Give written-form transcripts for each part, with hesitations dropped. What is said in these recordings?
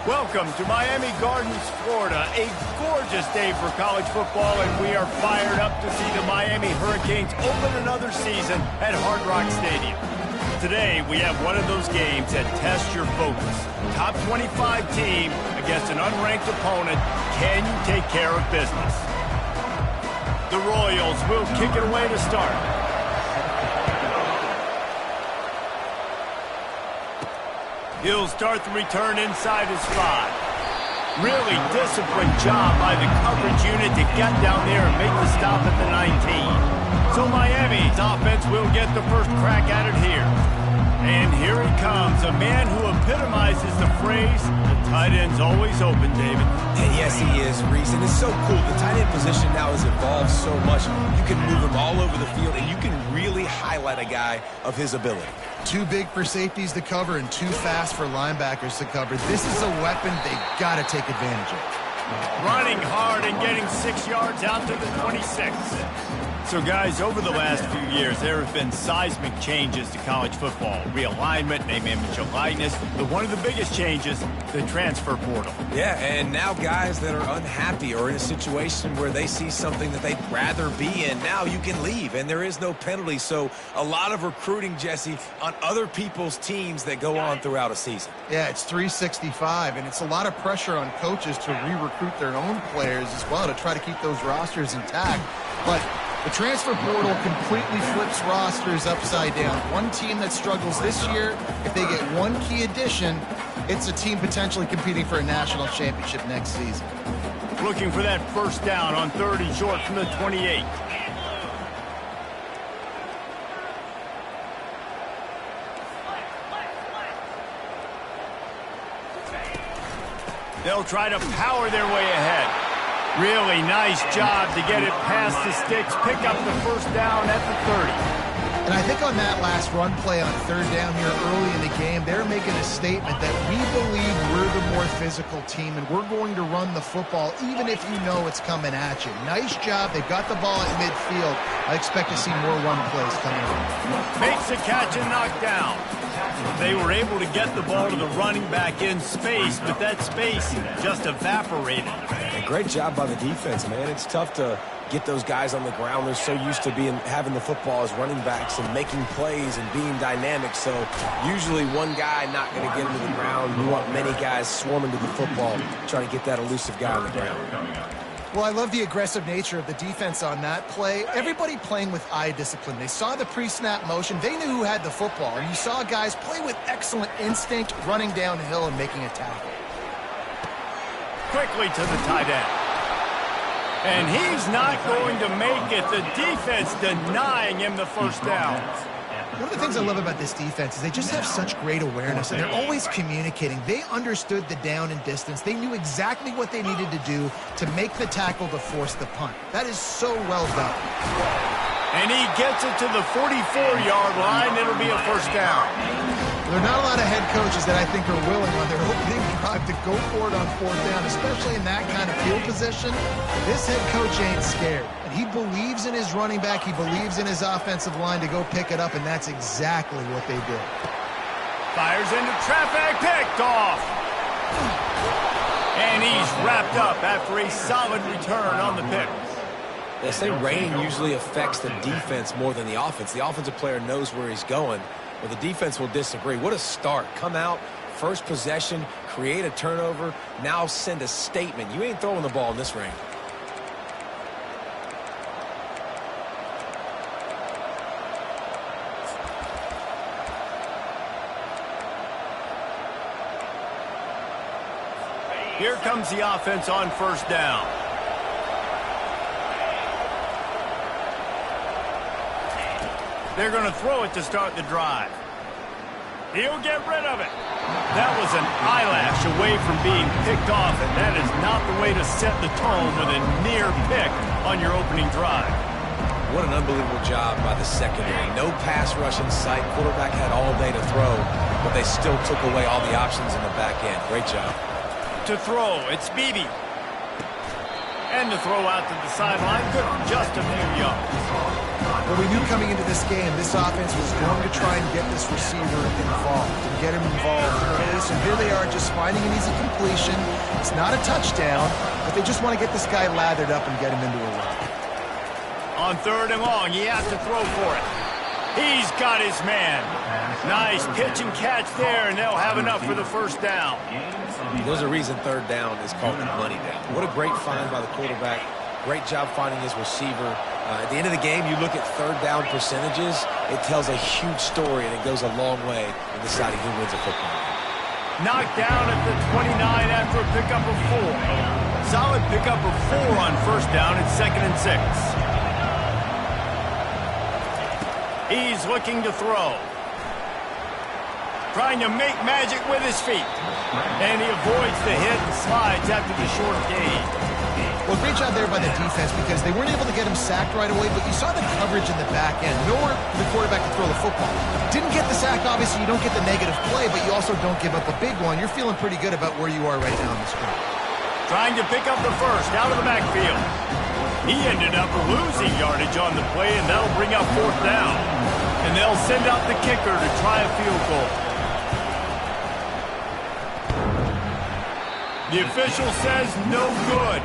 Welcome to Miami Gardens, Florida. A gorgeous day for college football, and we are fired up to see the Miami Hurricanes open another season at Hard Rock Stadium. Today, we have one of those games that tests your focus. Top 25 team against an unranked opponent. Can you take care of business? The Royals will kick it away to start. He'll start the return inside his 5. Really disciplined job by the coverage unit to get down there and make the stop at the 19. So Miami's offense will get the first crack at it here. And here he comes, a man who epitomizes the phrase, the tight end's always open, David. And yes, he is, Reese. And it's so cool. The tight end position now has evolved so much. You can move him all over the field, and you can really highlight a guy of his ability. Too big for safeties to cover and too fast for linebackers to cover. This is a weapon they've got to take advantage of. Running hard and getting 6 yards out to the 26. So, guys, over the last few years, there have been seismic changes to college football. Realignment, name, image, and likeness. But one of the biggest changes, the transfer portal. Yeah, and now guys that are unhappy or in a situation where they see something that they'd rather be in, now you can leave, and there is no penalty. So a lot of recruiting, Jesse, on other people's teams that go on throughout a season. Yeah, it's 365, and it's a lot of pressure on coaches to re-recruit their own players as well to try to keep those rosters intact. But the transfer portal completely flips rosters upside down. One team that struggles this year, if they get one key addition, it's a team potentially competing for a national championship next season. Looking for that first down on 3rd and short from the 28. They'll try to power their way ahead. Really nice job to get it past the sticks, pick up the first down at the 30. And I think on that last run play on 3rd down here early in the game, they're making a statement that we believe we're the more physical team and we're going to run the football even if you know it's coming at you. Nice job. They've got the ball at midfield. I expect to see more run plays coming up. Makes the catch and knocked down. They were able to get the ball to the running back in space, but that space just evaporated. And great job by the defense, man. It's tough to get those guys on the ground. They're so used to having the football as running backs and making plays and being dynamic. So usually one guy not going to get him to the ground. You want many guys swarming to the football, trying to get that elusive guy on the ground. Well, I love the aggressive nature of the defense on that play. Everybody playing with eye discipline. They saw the pre-snap motion. They knew who had the football. And you saw guys play with excellent instinct, running downhill and making a tackle. Quickly to the tight end. And he's not going to make it. The defense denying him the first down. One of the things I love about this defense is they just have such great awareness, and they're always communicating. They understood the down and distance. They knew exactly what they needed to do to make the tackle to force the punt. That is so well done. And he gets it to the 44-yard line. It'll be a first down. There are not a lot of head coaches that I think are willing on their opening drive to go for it on 4th down, especially in that kind of field position. This head coach ain't scared. And he believes in his running back. He believes in his offensive line to go pick it up, and that's exactly what they did. Fires into traffic, picked off. And he's wrapped up after a solid return on the pick. They say rain usually affects the defense more than the offense. The offensive player knows where he's going, but the defense will disagree. What a start. Come out, first possession, create a turnover, now send a statement. You ain't throwing the ball in this rain. Here comes the offense on first down. They're going to throw it to start the drive. He'll get rid of it. That was an eyelash away from being picked off, and that is not the way to set the tone with a near pick on your opening drive. What an unbelievable job by the secondary. No pass rush in sight. Quarterback had all day to throw, but they still took away all the options in the back end. Great job. To throw, it's Beebe. And to throw out to the sideline, good for just a few yards. Well, we knew coming into this game, this offense was going to try and get this receiver involved and get him involved already, so here they are just finding an easy completion. It's not a touchdown, but they just want to get this guy lathered up and get him into a run. On 3rd and long, he has to throw for it. He's got his man. Nice pitch and catch there, and they'll have enough for the first down. There's a reason 3rd down is called the money down. What a great find by the quarterback. Great job finding his receiver. At the end of the game, you look at 3rd down percentages, it tells a huge story, and it goes a long way in deciding who wins a football game. Knocked down at the 29 after a pickup of 4. Solid pickup of 4 on 1st down. It's 2nd and 6. He's looking to throw. Trying to make magic with his feet. And he avoids the hit and slides after the short gain. Well, great job there by the defense because they weren't able to get him sacked right away, but you saw the coverage in the back end. Nowhere for the quarterback to throw the football. Didn't get the sack, obviously. You don't get the negative play, but you also don't give up a big one. You're feeling pretty good about where you are right now in the screen. Trying to pick up the first out of the backfield. He ended up losing yardage on the play, and that'll bring up 4th down. And they'll send out the kicker to try a field goal. The official says no good.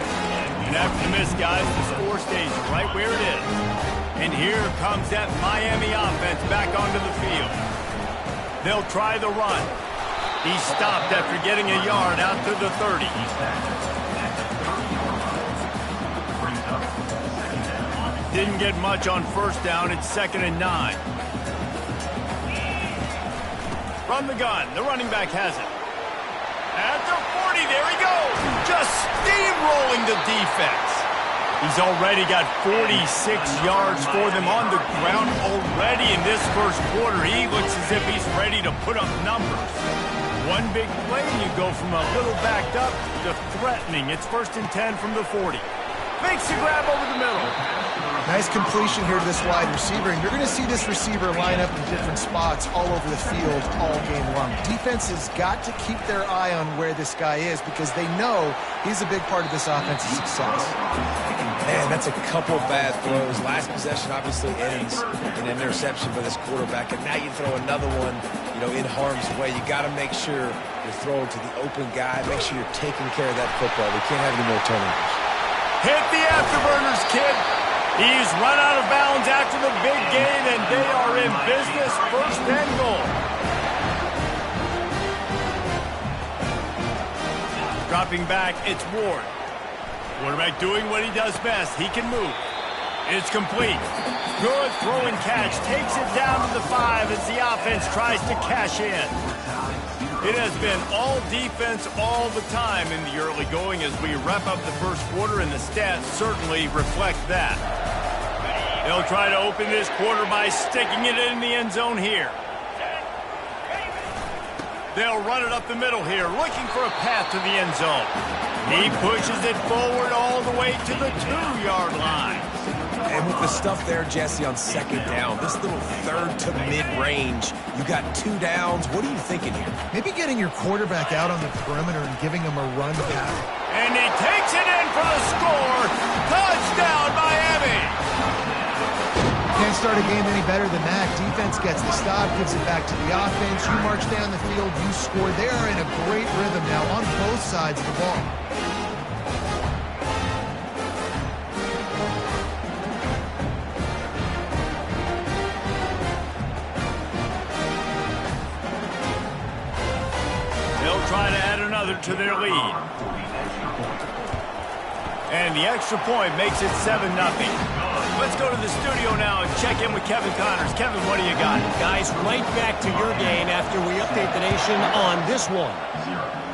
And after the miss, guys, the score stays right where it is. And here comes that Miami offense back onto the field. They'll try the run. He stopped after getting a yard out to the 30. Didn't get much on 1st down. It's 2nd and 9. From the gun, the running back has it. At the 40, there he goes. Just steamrolling the defense. He's already got 46 yards for them on the ground already in this first quarter. He looks as if he's ready to put up numbers. One big play, and you go from a little backed up to threatening. It's 1st and 10 from the 40. Makes the grab over the middle. Nice completion here to this wide receiver, and you're going to see this receiver line up in different spots all over the field all game long. Defense has got to keep their eye on where this guy is because they know he's a big part of this offense's success. Man, that's a couple bad throws. Last possession obviously ends in an interception for this quarterback, and now you throw another one, in harm's way. You got to make sure you're throwing to the open guy. Make sure you're taking care of that football. We can't have any more turnovers. Hit the afterburners, kid. He's run out of bounds after the big gain, and they are in business. 1st and goal. Dropping back, it's Ward. Quarterback doing what he does best. He can move. It's complete. Good throw and catch. Takes it down to the 5 as the offense tries to cash in. It has been all defense all the time in the early going as we wrap up the first quarter, and the stats certainly reflect that. They'll try to open this quarter by sticking it in the end zone here. They'll run it up the middle here, looking for a path to the end zone. He pushes it forward all the way to the 2-yard line. And with the stuff there, Jesse, on 2nd down, this little 3rd to mid-range, you got 2 downs. What are you thinking here? Maybe getting your quarterback out on the perimeter and giving him a run pass. And he takes it in for the score. Touchdown, Miami! Can't start a game any better than that. Defense gets the stop, gives it back to the offense. You march down the field, you score. They are in a great rhythm now on both sides of the ball. Try to add another to their lead. And the extra point makes it 7-0. Let's go to the studio now and check in with Kevin Connors. Kevin, what do you got? Guys, right back to your game after we update the nation on this one.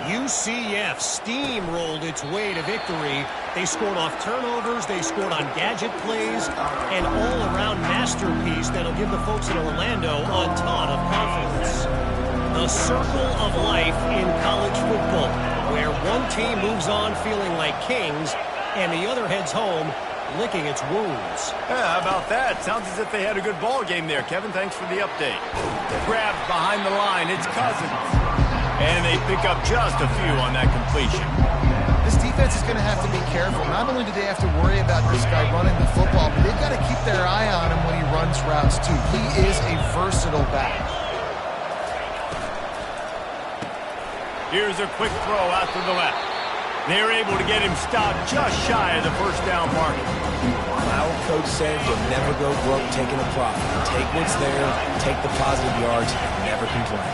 UCF steamrolled its way to victory. They scored off turnovers, they scored on gadget plays, an all-around masterpiece that'll give the folks in Orlando a ton of confidence. The circle of life in college football, where one team moves on feeling like kings and the other heads home licking its wounds. Yeah, how about that? Sounds as if they had a good ball game there. Kevin, thanks for the update. Grabbed behind the line, it's Cousins. And they pick up just a few on that completion. This defense is going to have to be careful. Not only do they have to worry about this guy running the football, but they've got to keep their eye on him when he runs routes too. He is a versatile back. Here's a quick throw out to the left. They're able to get him stopped just shy of the first down mark. My old coach said you'll never go broke taking a profit. Take what's there, take the positive yards, and never complain.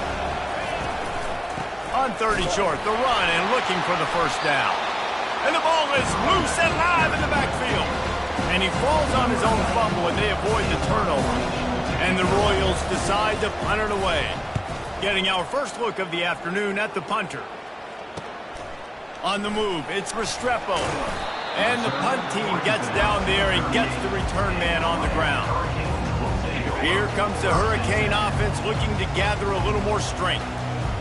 On 30 short, the run and looking for the first down. And the ball is loose and live in the backfield. And he falls on his own fumble, and they avoid the turnover. And the Royals decide to punt it away. Getting our first look of the afternoon at the punter. On the move, it's Restrepo. And the punt team gets down there and gets the return man on the ground. Here comes the Hurricane offense looking to gather a little more strength.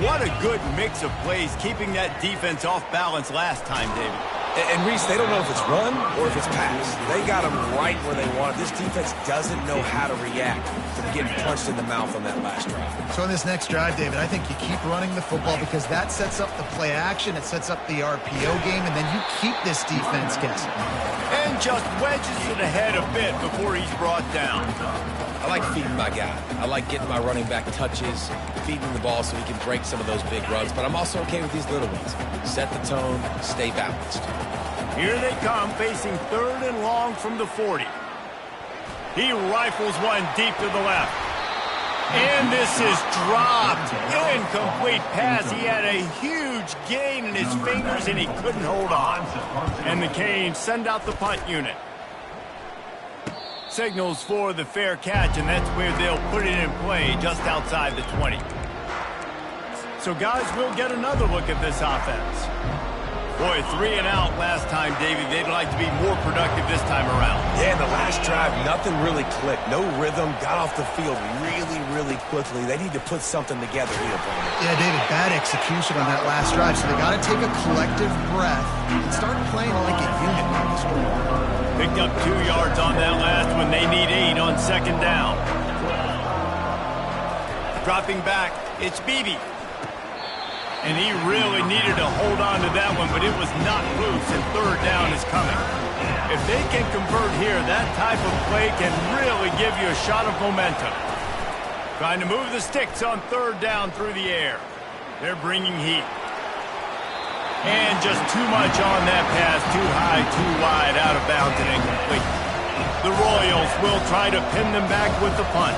What a good mix of plays, keeping that defense off balance last time, David. And Reese, they don't know if it's run or if it's pass. They got them right where they want it. This defense doesn't know how to react to getting punched in the mouth on that last drive. So in this next drive, David, I think you keep running the football because that sets up the play action, it sets up the RPO game, and then you keep this defense guessing. And just wedges it ahead a bit before he's brought down. I like feeding my guy. I like getting my running back touches, feeding the ball so he can break some of those big runs, but I'm also okay with these little ones. Set the tone, stay balanced. Here they come, facing 3rd and long from the 40. He rifles one deep to the left. And this is dropped. Incomplete pass. He had a huge gain in his fingers, and he couldn't hold on. And the Canes send out the punt unit. Signals for the fair catch, and that's where they'll put it in play just outside the 20. So, guys, we'll get another look at this offense. Boy, 3 and out last time, David. They'd like to be more productive this time around. Yeah, in the last drive, nothing really clicked. No rhythm, got off the field really quickly. They need to put something together here, Brandon. Yeah, David, bad execution on that last drive, so they got to take a collective breath and start playing like a unit on this one. Picked up 2 yards on that last one. They need 8 on 2nd down. Dropping back, it's Beebe. And he really needed to hold on to that one, but it was not loose, and 3rd down is coming. If they can convert here, that type of play can really give you a shot of momentum. Trying to move the sticks on 3rd down through the air. They're bringing heat. And just too much on that pass, too high, too wide, out of bounds and incomplete. The Royals will try to pin them back with the punt.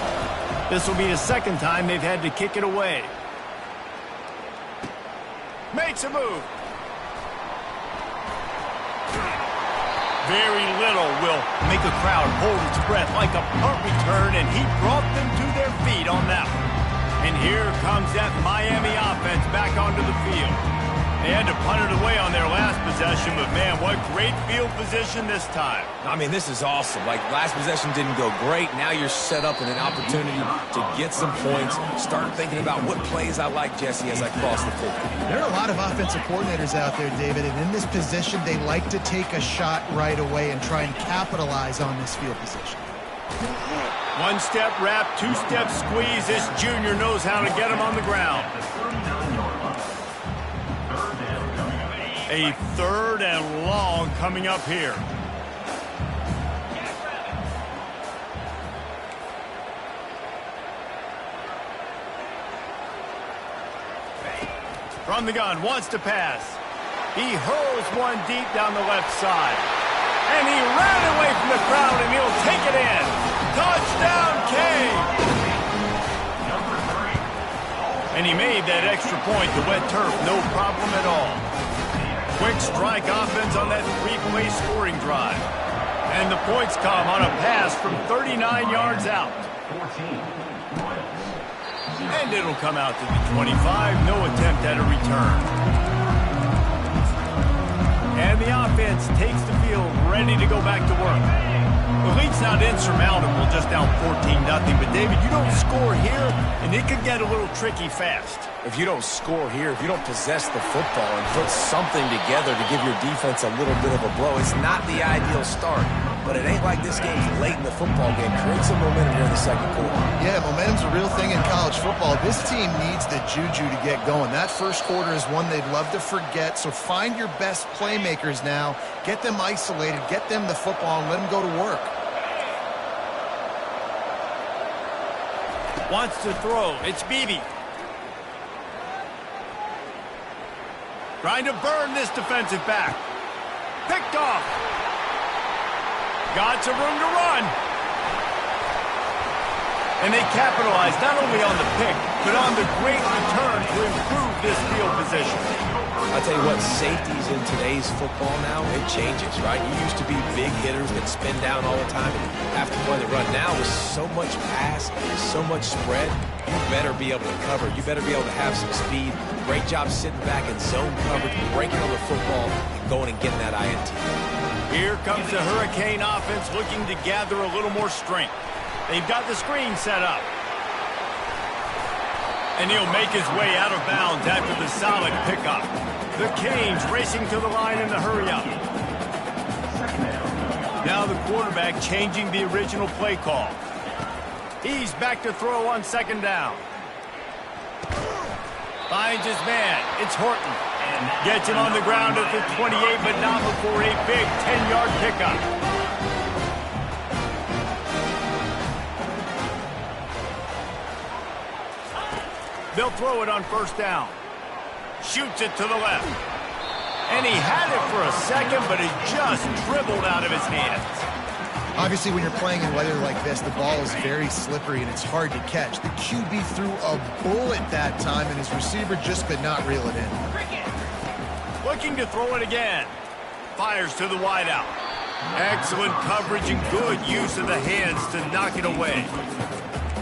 This will be the 2nd time they've had to kick it away. Makes a move. Very little will make a crowd hold its breath like a punt return, and he brought them to their feet on that one. And here comes that Miami offense back onto the field. They had to punt it away on their last possession, but man, what great field position this time. I mean, this is awesome. Like, last possession didn't go great. Now you're set up in an opportunity to get some points. Start thinking about what plays I like, Jesse, as I cross the field. There are a lot of offensive coordinators out there, David, and in this position, they like to take a shot right away and try and capitalize on this field position. 1-step wrap, 2-step squeeze. This junior knows how to get him on the ground. A 3rd and long coming up here. From the gun, wants to pass. He hurls one deep down the left side. And he ran away from the crowd, and he'll take it in. Touchdown, Canes! And he made that extra point. The wet turf, no problem at all. Quick strike offense on that 3-play scoring drive. And the points come on a pass from 39 yards out. And it'll come out to the 25. No attempt at a return. And the offense takes the field, ready to go back to work. The lead's not insurmountable, just down 14-0. But, David, you don't score here, and it could get a little tricky fast. If you don't score here, if you don't possess the football and put something together to give your defense a little bit of a blow, it's not the ideal start. But it ain't like this game's late in the football game. Create some momentum here in the 2nd quarter. Yeah, momentum's a real thing in college football. This team needs the juju to get going. That 1st quarter is one they'd love to forget. So find your best playmakers now. Get them isolated. Get them the football and let them go to work. Wants to throw. It's Beebe. Trying to burn this defensive back. Picked off. Got some room to run. And they capitalized not only on the pick, but on the great return to improve this field position. I'll tell you what, safeties in today's football now, it changes, right? You used to be big hitters that spin down all the time and have to play the run. Now with so much pass, so much spread, you better be able to cover. You better be able to have some speed. Great job sitting back in zone coverage, breaking on the football, and going and getting that INT. Here comes the Hurricane offense looking to gather a little more strength. They've got the screen set up. And he'll make his way out of bounds after the solid pickup. The Canes racing to the line in the hurry-up. Now the quarterback changing the original play call. He's back to throw on second down. Finds his man. It's Horton. Gets him on the ground at the 28, but not before a big 10-yard pickup. They'll throw it on first down. Shoots it to the left. And he had it for a second, but it just dribbled out of his hands. Obviously, when you're playing in weather like this, the ball is very slippery and it's hard to catch. The QB threw a bullet that time, and his receiver just could not reel it in. Looking to throw it again. Fires to the wideout. Excellent coverage and good use of the hands to knock it away.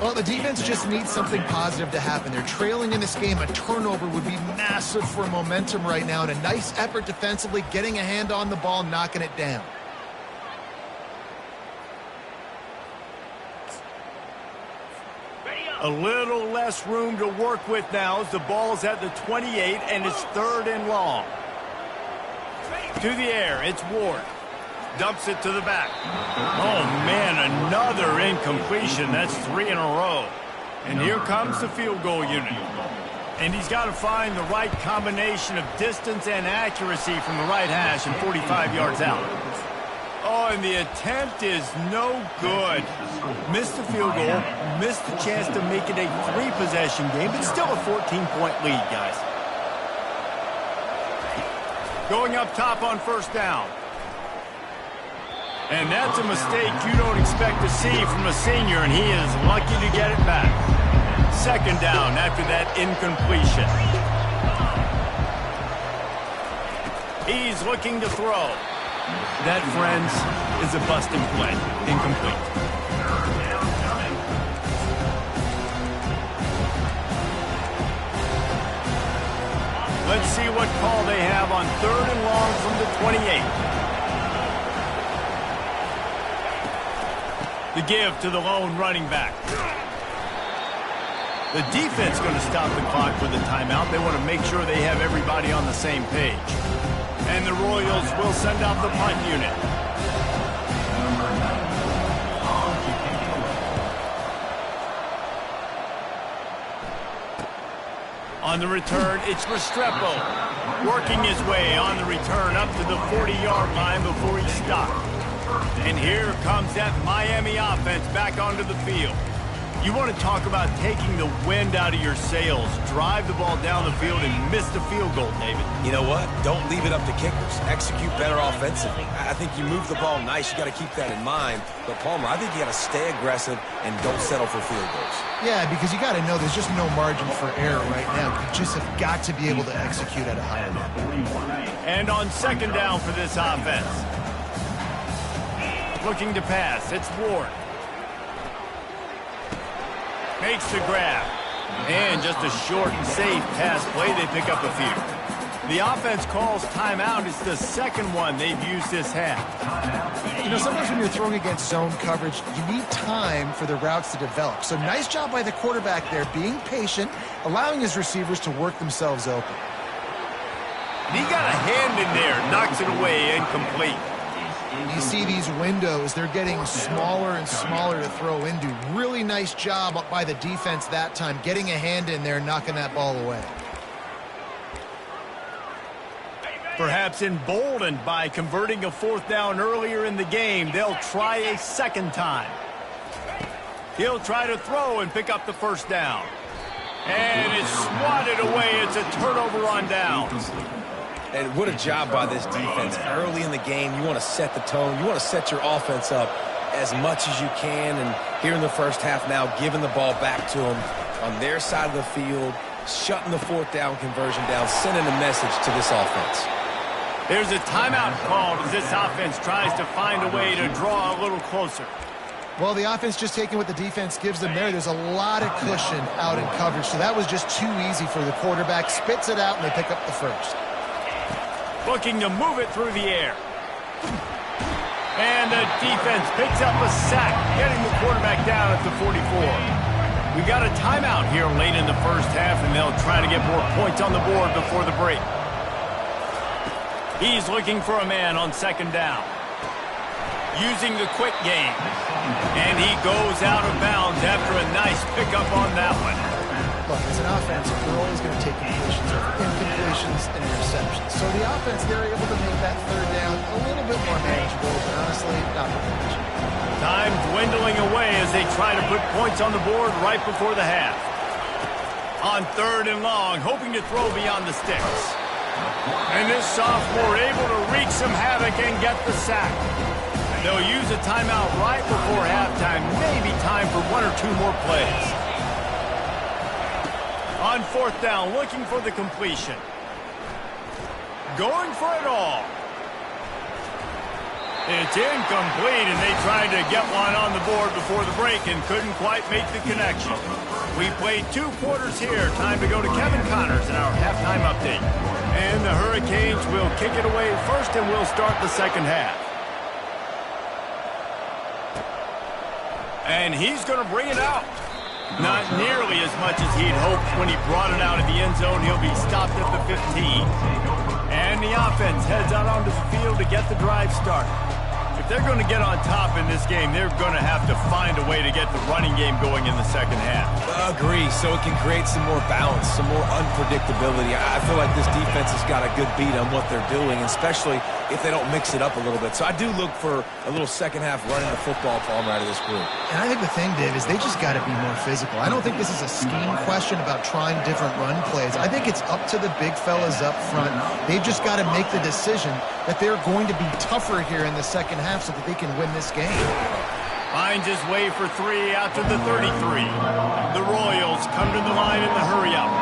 Well, the defense just needs something positive to happen. They're trailing in this game. A turnover would be massive for momentum right now, and a nice effort defensively, getting a hand on the ball, knocking it down. A little less room to work with now as the ball's at the 28, and it's third and long. To the air, it's Ward. Dumps it to the back. Oh, man, another incompletion. That's 3 in a row. And here comes the field goal unit. And he's got to find the right combination of distance and accuracy from the right hash and 45 yards out. Oh, and the attempt is no good. Missed the field goal, missed the chance to make it a 3-possession game, but still a 14-point lead, guys. Going up top on first down. And that's a mistake you don't expect to see from a senior, and he is lucky to get it back. Second down after that incompletion. He's looking to throw. That, friends, is a busting play. Incomplete. Let's see what call they have on third and long from the 28. The give to the lone running back. The defense going to stop the clock with a timeout. They want to make sure they have everybody on the same page. And the Royals will send out the punt unit. On the return, it's Restrepo. Working his way on the return up to the 40-yard line before he stopped. And here comes that Miami offense back onto the field. You want to talk about taking the wind out of your sails. Drive the ball down the field and miss the field goal, David. You know what? Don't leave it up to kickers. Execute better offensively. I think you move the ball nice. You got to keep that in mind. But, Palmer, I think you got to stay aggressive and don't settle for field goals. Yeah, because you got to know there's just no margin for error right now. You just have got to be able to execute at a higher level. And on second down for this offense. Looking to pass. It's Ward. Makes the grab. And just a short and safe pass play. They pick up a few. The offense calls timeout. It's the second one they've used this half. You know, sometimes when you're throwing against zone coverage, you need time for the routes to develop. So nice job by the quarterback there, being patient, allowing his receivers to work themselves open. And he got a hand in there, knocks it away, incomplete. You see these windows, they're getting smaller and smaller to throw into. Really nice job by the defense that time, getting a hand in there, knocking that ball away. Perhaps emboldened by converting a fourth down earlier in the game, they'll try a second time. He'll try to throw and pick up the first down. And it's swatted away. It's a turnover on downs. And what a job by this defense. Early in the game, you want to set the tone. You want to set your offense up as much as you can. And here in the first half now, giving the ball back to them on their side of the field, shutting the fourth down conversion down, sending a message to this offense. There's a timeout called as this offense tries to find a way to draw a little closer. Well, the offense just taking what the defense gives them there. There's a lot of cushion out in coverage, so that was just too easy for the quarterback. Spits it out, and they pick up the first. Looking to move it through the air. And the defense picks up a sack, getting the quarterback down at the 44. We got a timeout here late in the first half, and they'll try to get more points on the board before the break. He's looking for a man on second down. Using the quick game. And he goes out of bounds after a nice pickup on that one. Look, as an offense, we're always going to take completions over incompletions and interceptions. So the offense, they're able to make that third down a little bit more manageable, but honestly, not very much. Time dwindling away as they try to put points on the board right before the half. On third and long, hoping to throw beyond the sticks. And this sophomore able to wreak some havoc and get the sack. They'll use a timeout right before halftime. Maybe time for one or two more plays. On fourth down, looking for the completion. Going for it all. It's incomplete, and they tried to get one on the board before the break and couldn't quite make the connection. We played 2 quarters here. Time to go to Kevin Connors in our halftime update. And the Hurricanes will kick it away first, and we'll start the second half. And he's going to bring it out. Not nearly as much as he'd hoped when he brought it out of the end zone. He'll be stopped at the 15. And the offense heads out onto the field to get the drive started. If they're going to get on top in this game, they're going to have to find a way to get the running game going in the second half. Agree, so it can create some more balance, some more unpredictability. I feel like this defense has got a good beat on what they're doing, especially if they don't mix it up a little bit. So I do look for a little second half running the football from out of this group. And I think the thing, Dave, is they just got to be more physical. I don't think this is a scheme question about trying different run plays. I think it's up to the big fellas up front. They've just got to make the decision that they're going to be tougher here in the second half so that they can win this game. Finds his way for 3 out to the 33. The Royals come to the line in the hurry-up.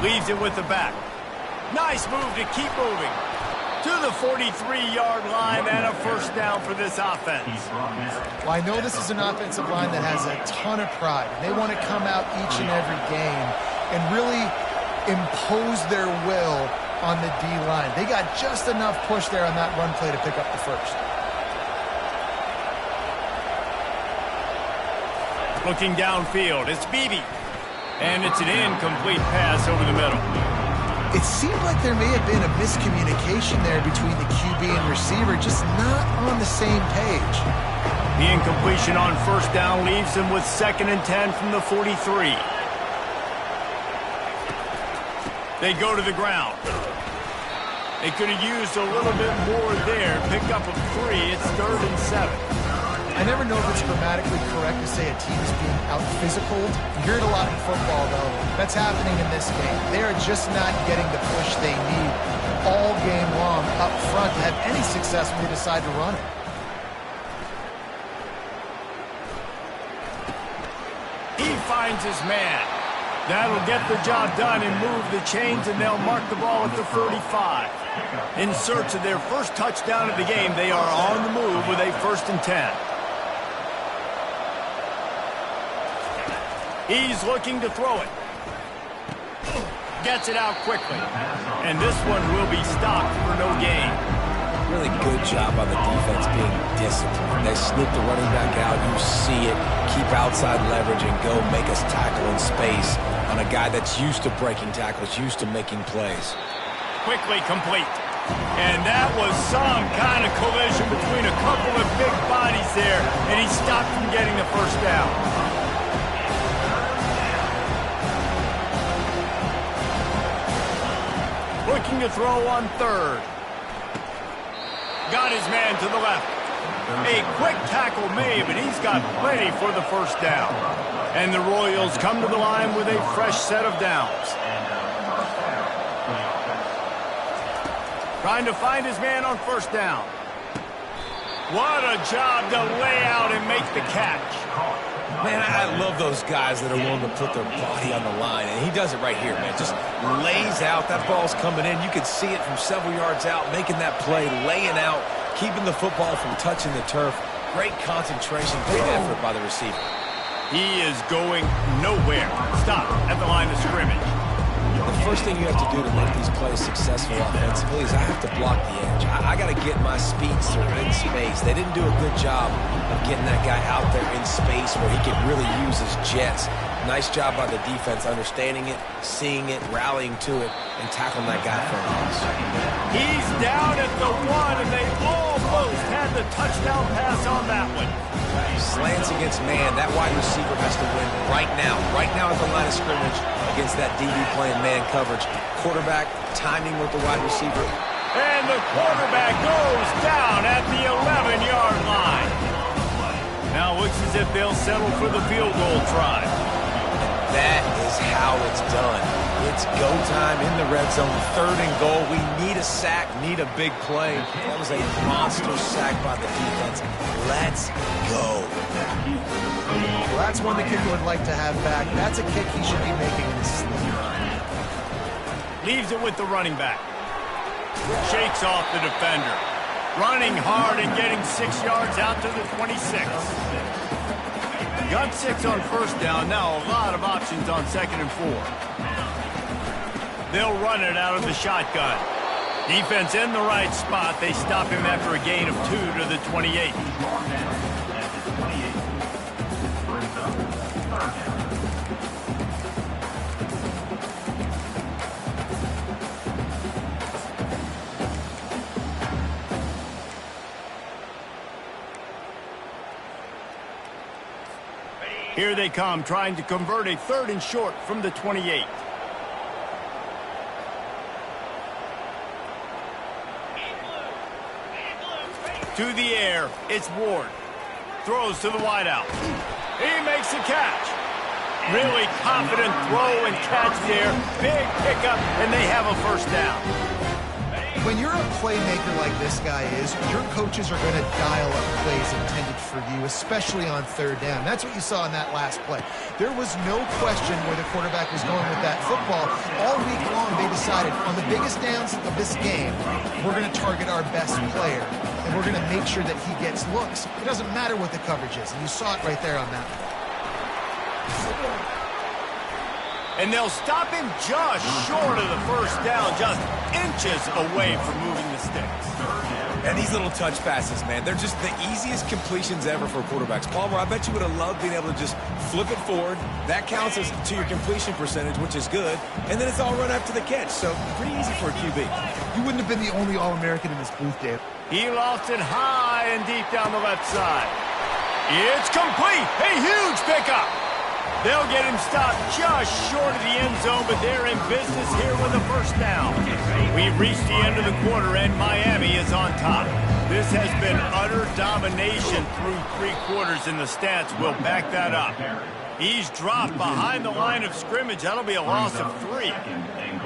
Leaves it with the back. Nice move to keep moving. To the 43-yard line and a first down for this offense. Well, I know this is an offensive line that has a ton of pride. They want to come out each and every game and really impose their will on the D-line. They got just enough push there on that run play to pick up the first. Looking downfield, it's Beebe. And it's an incomplete pass over the middle. It seemed like there may have been a miscommunication there between the QB and receiver, just not on the same page. The incompletion on first down leaves him with 2nd and 10 from the 43. They go to the ground. They could have used a little bit more there. Pick up a 3. It's 3rd and 7. I never know if it's grammatically correct to say a team is being out-physicaled. You hear it a lot in football, though. That's happening in this game. They are just not getting the push they need all game long up front to have any success when they decide to run it. He finds his man. That'll get the job done and move the chains, and they'll mark the ball at the 35. In search of their first touchdown of the game, they are on the move with a 1st and 10. He's looking to throw it. Gets it out quickly. And this one will be stopped for no gain. Really good job on the defense being disciplined. They sneak the running back out. You see it. Keep outside leverage and go make us tackle in space on a guy that's used to breaking tackles, used to making plays. Quickly complete. And that was some kind of collision between a couple of big bodies there, and he stopped from getting the first down. Looking to throw on 3rd. Got his man to the left. A quick tackle made, but he's got plenty for the first down. And the Royals come to the line with a fresh set of downs. Trying to find his man on first down. What a job to lay out and make the catch. Man, I love those guys that are willing to put their body on the line, and he does it right here, man. Just lays out. That ball's coming in. You can see it from several yards out, making that play, laying out, keeping the football from touching the turf. Great concentration, great effort by the receiver. He is going nowhere. Stop at the line of scrimmage. The first thing you have to do to make these plays successful offensively is I have to block the edge. I got to get my speedster in space. They didn't do a good job of getting that guy out there in space where he could really use his jets. Nice job by the defense understanding it, seeing it, rallying to it, and tackling that guy for a loss. He's down at the 1, and they almost had the touchdown pass on that one. Slants against man. That wide receiver has to win right now at the line of scrimmage against that DB playing man coverage. Quarterback timing with the wide receiver. And the quarterback goes down at the 11-yard line. Now it looks as if they'll settle for the field goal try. That is how it's done. It's go time in the red zone. 3rd and goal. We need a sack, need a big play. That was a monster sack by the defense. Let's go. Well, that's one the kicker would like to have back. That's a kick he should be making in his sleep. Leaves it with the running back. Shakes off the defender. Running hard and getting 6 yards out to the 26. Got 6 on first down. Now a lot of options on 2nd and 4. They'll run it out of the shotgun. Defense in the right spot. They stop him after a gain of 2 to the 28. Here they come, trying to convert a 3rd and short from the 28. To the air, it's Ward. Throws to the wideout. He makes the catch. Really confident throw and catch there. Big pickup, and they have a first down. When you're a playmaker like this guy is, your coaches are going to dial up plays intended for you, especially on 3rd down. That's what you saw in that last play. There was no question where the quarterback was going with that football. All week long, they decided on the biggest downs of this game, we're going to target our best player, and we're going to make sure that he gets looks. It doesn't matter what the coverage is, and you saw it right there on that one. And they'll stop him just short of the first down, just inches away from moving the sticks. And these little touch passes, man, they're just the easiest completions ever for quarterbacks. Palmer, I bet you would have loved being able to just flip it forward. That counts as to your completion percentage, which is good. And then it's all run after the catch, so pretty easy for a QB. You wouldn't have been the only All-American in this booth, Dave. He lost it high and deep down the left side. It's complete. A huge pickup. They'll get him stopped just short of the end zone, but they're in business here with a first down. We've reached the end of the quarter, and Miami is on top. This has been utter domination through 3 quarters, and the stats will back that up. He's dropped behind the line of scrimmage. That'll be a loss of 3.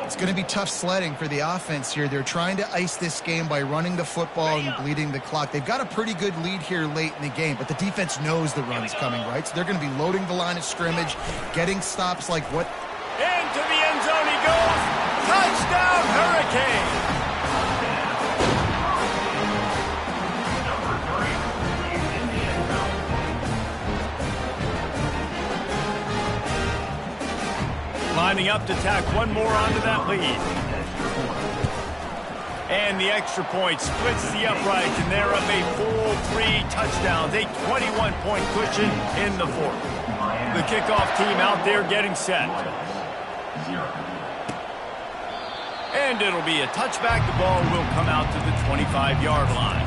It's going to be tough sledding for the offense here. They're trying to ice this game by running the football and bleeding the clock. They've got a pretty good lead here late in the game, but the defense knows the run's coming, right? So they're going to be loading the line of scrimmage, getting stops like what. Into the end zone he goes. Touchdown, Hurricane. Lining up to tack one more onto that lead. And the extra point splits the uprights, and they're up a full 3 touchdowns, a 21-point cushion in the 4th. The kickoff team out there getting set. And it'll be a touchback. The ball will come out to the 25-yard line.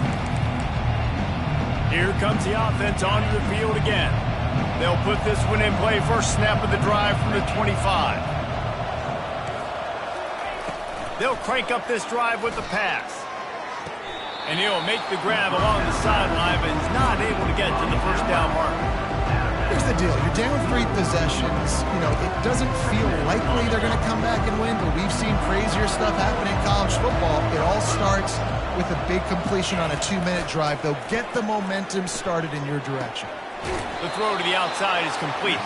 Here comes the offense onto the field again. They'll put this one in play. First snap of the drive from the 25. They'll crank up this drive with the pass. And he'll make the grab along the sideline, but is not able to get to the first down marker. Here's the deal. You're down 3 possessions. You know, it doesn't feel likely they're going to come back and win, but we've seen crazier stuff happen in college football. It all starts with a big completion on a 2-minute drive. They'll get the momentum started in your direction. The throw to the outside is complete.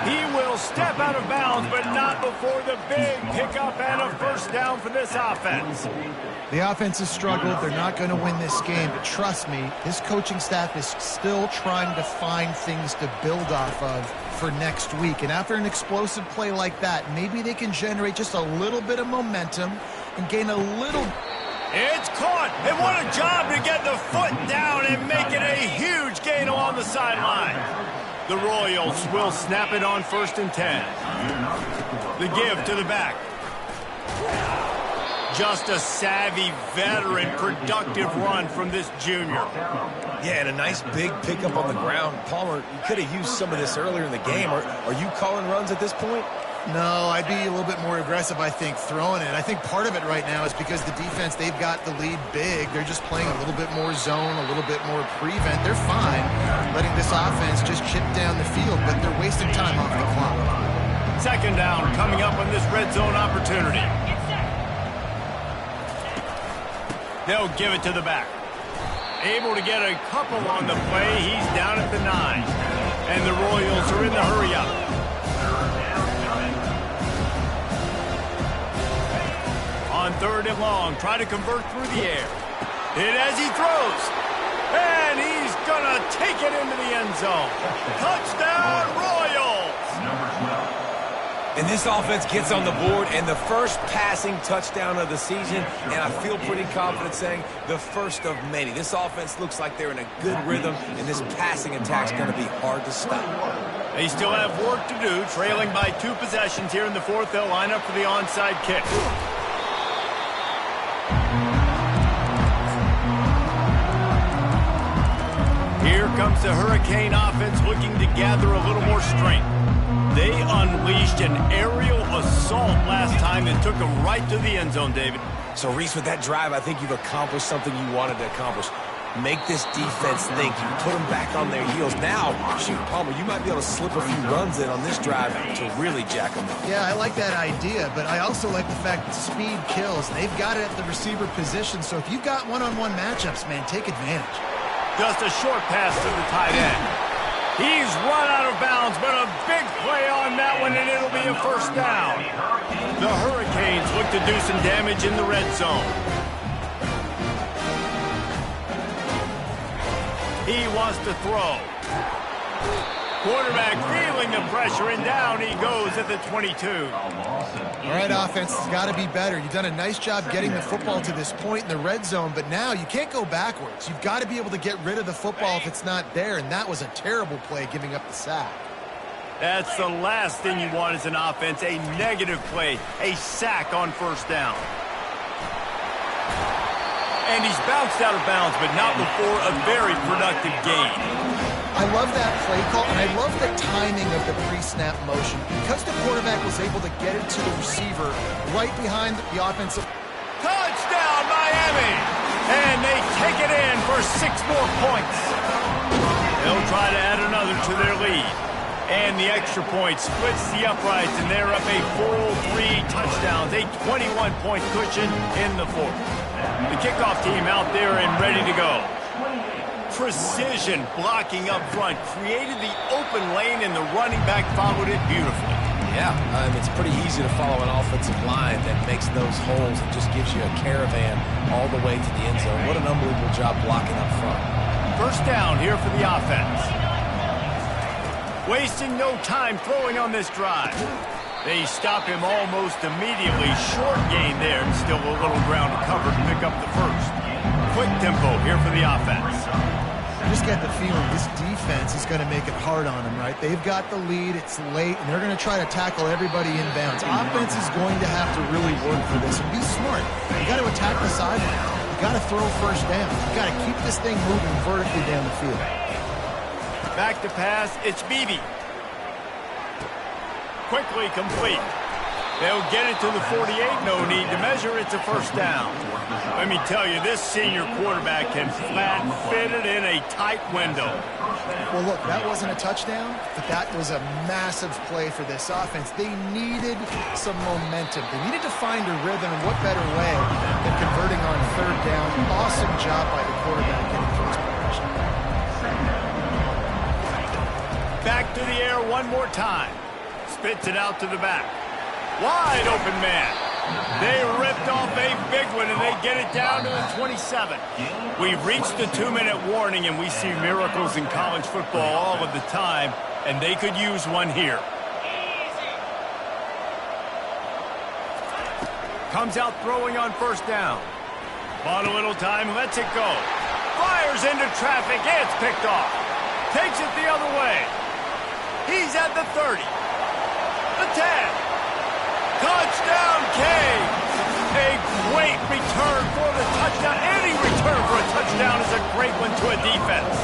He will step out of bounds, but not before the big pickup and a first down for this offense. The offense has struggled. They're not going to win this game, but trust me, this coaching staff is still trying to find things to build off of for next week. And after an explosive play like that, maybe they can generate just a little bit of momentum and gain a little... It's caught, and what a job to get the foot down and make it a huge gain along the sideline. The Royals will snap it on 1st and 10. The give to the back. Just a savvy, veteran, productive run from this junior. Yeah, and a nice big pickup on the ground. Palmer, you could have used some of this earlier in the game. Are you calling runs at this point? No, I'd be a little bit more aggressive, I think, throwing it. I think part of it right now is because the defense, they've got the lead big. They're just playing a little bit more zone, a little bit more prevent. They're fine letting this offense just chip down the field, but they're wasting time off the clock. 2nd down coming up on this red zone opportunity. They'll give it to the back. Able to get a couple on the play. He's down at the 9. And the Royals are in the hurry-up. On 3rd and long, try to convert through the air. Hit as he throws. And he's going to take it into the end zone. Touchdown, Royals! And this offense gets on the board, and the first passing touchdown of the season, and I feel pretty confident saying the first of many. This offense looks like they're in a good rhythm, and this passing attack's going to be hard to stop. They still have work to do, trailing by 2 possessions here in the 4th. They'll line up for the onside kick. Here comes the Hurricane offense looking to gather a little more strength. They unleashed an aerial assault last time and took them right to the end zone, David. So, Reese, with that drive, I think you've accomplished something you wanted to accomplish. Make this defense think. You put them back on their heels. Now, shoot, Palmer, you might be able to slip a few runs in on this drive to really jack them up. Yeah, I like that idea, but I also like the fact that speed kills. They've got it at the receiver position, so if you've got one-on-one matchups, man, take advantage. Just a short pass to the tight end. He's run out of bounds, but a big play on that one, and it'll be a first down. The Hurricanes look to do some damage in the red zone. He wants to throw. Quarterback feeling the pressure, and down he goes at the 22. All right, offense has got to be better. You've done a nice job getting the football to this point in the red zone, but now you can't go backwards. You've got to be able to get rid of the football if it's not there, and that was a terrible play, giving up the sack. That's the last thing you want as an offense, a negative play, a sack on first down. And he's bounced out of bounds, but not before a very productive gain. I love that play call, and I love the timing of the pre-snap motion. Because the quarterback was able to get it to the receiver right behind the offensive. Touchdown, Miami! And they take it in for 6 more points. They'll try to add another to their lead. And the extra point splits the uprights, and they're up a full 3 touchdowns, a 21-point cushion in the 4th. The kickoff team out there and ready to go. Precision blocking up front, created the open lane, and the running back followed it beautifully. Yeah, it's pretty easy to follow an offensive line that makes those holes and just gives you a caravan all the way to the end zone. What an unbelievable job blocking up front. First down here for the offense. Wasting no time throwing on this drive. They stop him almost immediately. Short gain there, and still a little ground to cover to pick up the first. Quick tempo here for the offense. I just get the feeling this defense is going to make it hard on them, right? They've got the lead, it's late, and they're going to try to tackle everybody inbounds. Offense is going to have to really work for this and be smart. You got to attack the sideline. You got to throw first down. You got to keep this thing moving vertically down the field. Back to pass, it's Beebe. Quickly complete. They'll get it to the 48. No need to measure. It's a first down. Let me tell you, this senior quarterback can flat fit it in a tight window. Well, look, that wasn't a touchdown, but that was a massive play for this offense. They needed some momentum. They needed to find a rhythm, and what better way than converting on third down. Awesome job by the quarterback getting through his progression. Back to the air one more time. Spits it out to the back. Wide open man. They ripped off a big one, and they get it down to the 27. We've reached the 2-minute warning, and we see miracles in college football all of the time, and they could use one here. Comes out throwing on first down. Bought a little time, lets it go. Fires into traffic, it's picked off. Takes it the other way. He's at the 30. The 10. Touchdown, Cade! A great return for the touchdown. Any return for a touchdown is a great one to a defense.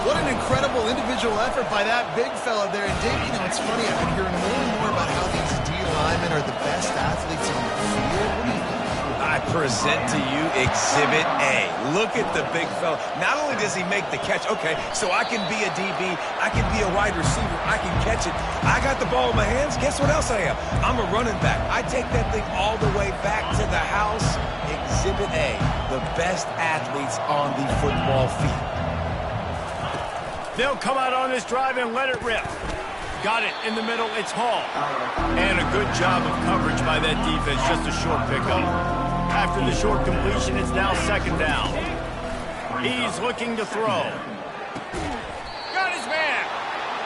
What an incredible individual effort by that big fella there. And Dave, you know, it's funny, I've been hearing more and more about how these D linemen are the best athletes on the field. What do you think? I present to you Exhibit A. Look at the big fella. Not only does he make the catch, okay, so I can be a DB, I can be a wide receiver, I can catch it. I got the ball in my hands. Guess what else I am? I'm a running back. I take that thing all the way back to the house. Exhibit A, the best athletes on the football field. They'll come out on this drive and let it rip. Got it in the middle. It's Hall. And a good job of coverage by that defense. Just a short pickup. After the short completion, it's now second down. He's looking to throw. Got his man.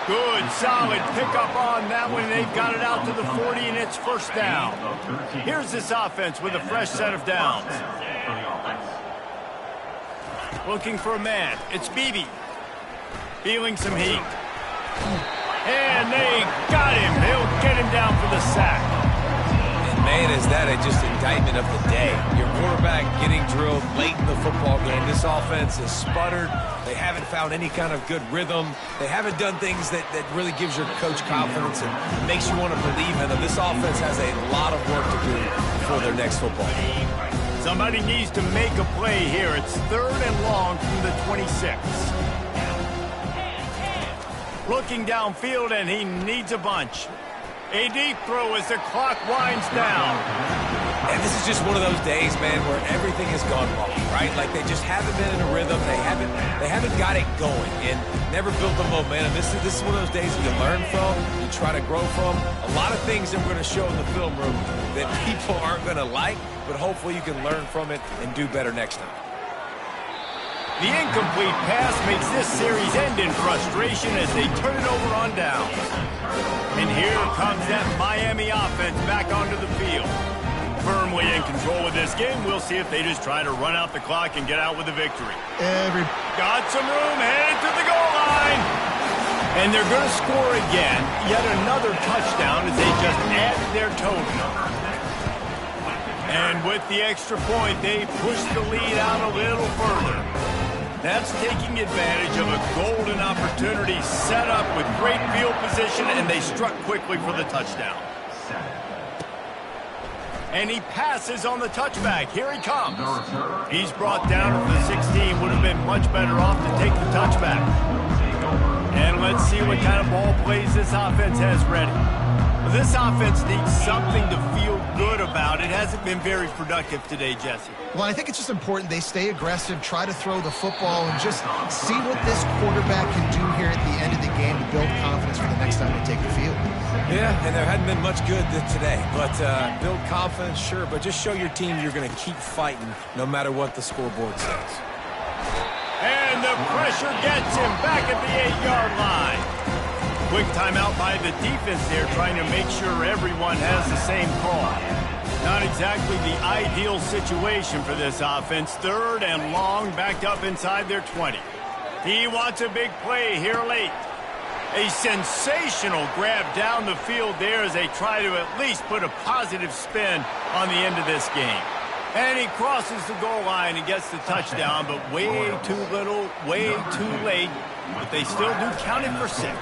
Good, solid pickup on that one. They've got it out to the 40, and it's first down. Here's this offense with a fresh set of downs. Looking for a man. It's Beebe. Feeling some heat. And they got him. They'll get him down for the sack. And man, is that just indictment of the day. Your quarterback getting drilled late in the football game. This offense has sputtered. They haven't found any kind of good rhythm. They haven't done things that really gives your coach confidence and makes you want to believe in them. This offense has a lot of work to do for their next football game. Somebody needs to make a play here. It's third and long from the 26. Looking downfield, and he needs a bunch. A deep throw as the clock winds down. And this is just one of those days, man, where everything has gone wrong, right? Like they just haven't been in a rhythm. They haven't got it going and never built the momentum. This is one of those days that you learn from, you try to grow from. A lot of things that we're going to show in the film room that people aren't going to like, but hopefully you can learn from it and do better next time. The incomplete pass makes this series end in frustration as they turn it over on downs. And here comes that Miami offense back onto the field. Firmly in control of this game. We'll see if they just try to run out the clock and get out with a victory. Got some room, headed to the goal line. And they're going to score again. Yet another touchdown as they just add their total. And with the extra point, they push the lead out a little further. That's taking advantage of a golden opportunity set up with great field position, and they struck quickly for the touchdown. And he passes on the touchback. Here he comes. He's brought down at the 16. Would have been much better off to take the touchback. And let's see what kind of ball plays this offense has ready. This offense needs something to feel good about. It hasn't been very productive today, Jesse. Well, I think it's just important they stay aggressive, try to throw the football, and just see what this quarterback can do here at the end of the game to build confidence for the next time they take the field. Yeah, and there hadn't been much good today. But build confidence, sure, but just show your team you're going to keep fighting no matter what the scoreboard says. And the pressure gets him back at the 8-yard line. Quick timeout by the defense there, trying to make sure everyone has the same call. Not exactly the ideal situation for this offense. Third and long, backed up inside their 20. He wants a big play here late. A sensational grab down the field there as they try to at least put a positive spin on the end of this game. And he crosses the goal line and gets the touchdown, but way too little, way too late. But they still do count it for 6.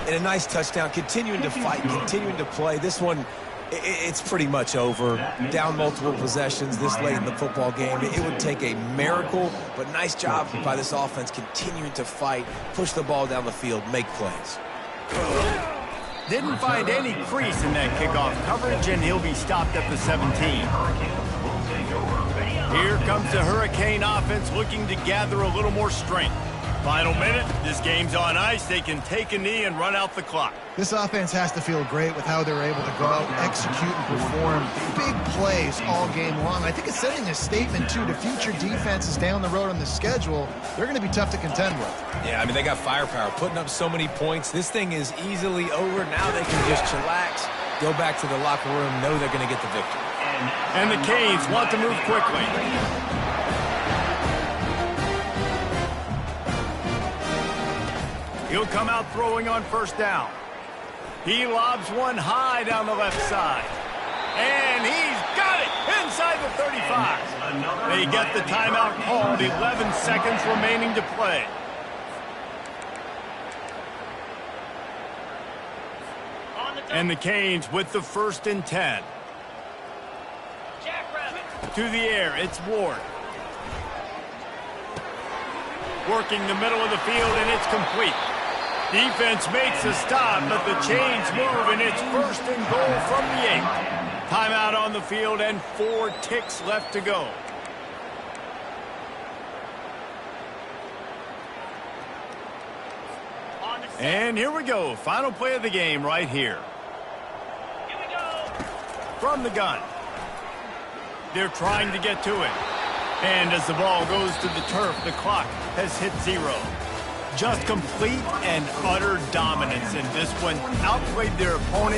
And a nice touchdown, continuing to fight, continuing to play. This one, it's pretty much over. Down multiple possessions this late in the football game. It would take a miracle, but nice job by this offense continuing to fight, push the ball down the field, make plays. Didn't find any crease in that kickoff coverage, and he'll be stopped at the 17. Here comes the Hurricane offense looking to gather a little more strength. Final minute, this game's on ice. They can take a knee and run out the clock. This offense has to feel great with how they're able to go out, execute, and perform big plays all game long. I think it's sending a statement, too, to future defenses down the road on the schedule. They're going to be tough to contend with. Yeah, I mean, they got firepower, putting up so many points. This thing is easily over. Now they can just chillax, go back to the locker room, know they're going to get the victory. And the Canes want to move quickly. He'll come out throwing on first down. He lobs one high down the left side. And he's got it inside the 35. They get the timeout called. 11 seconds remaining to play. And the Canes with the 1st and 10. To the air, it's Ward. Working the middle of the field, and it's complete. Defense makes a stop, but the chains move, and it's 1st and goal from the 8. Timeout on the field, and 4 ticks left to go. And here we go. Final play of the game right here. From the gun. They're trying to get to it. And as the ball goes to the turf, the clock has hit 0. Just complete and utter dominance in this one. Outplayed their opponent.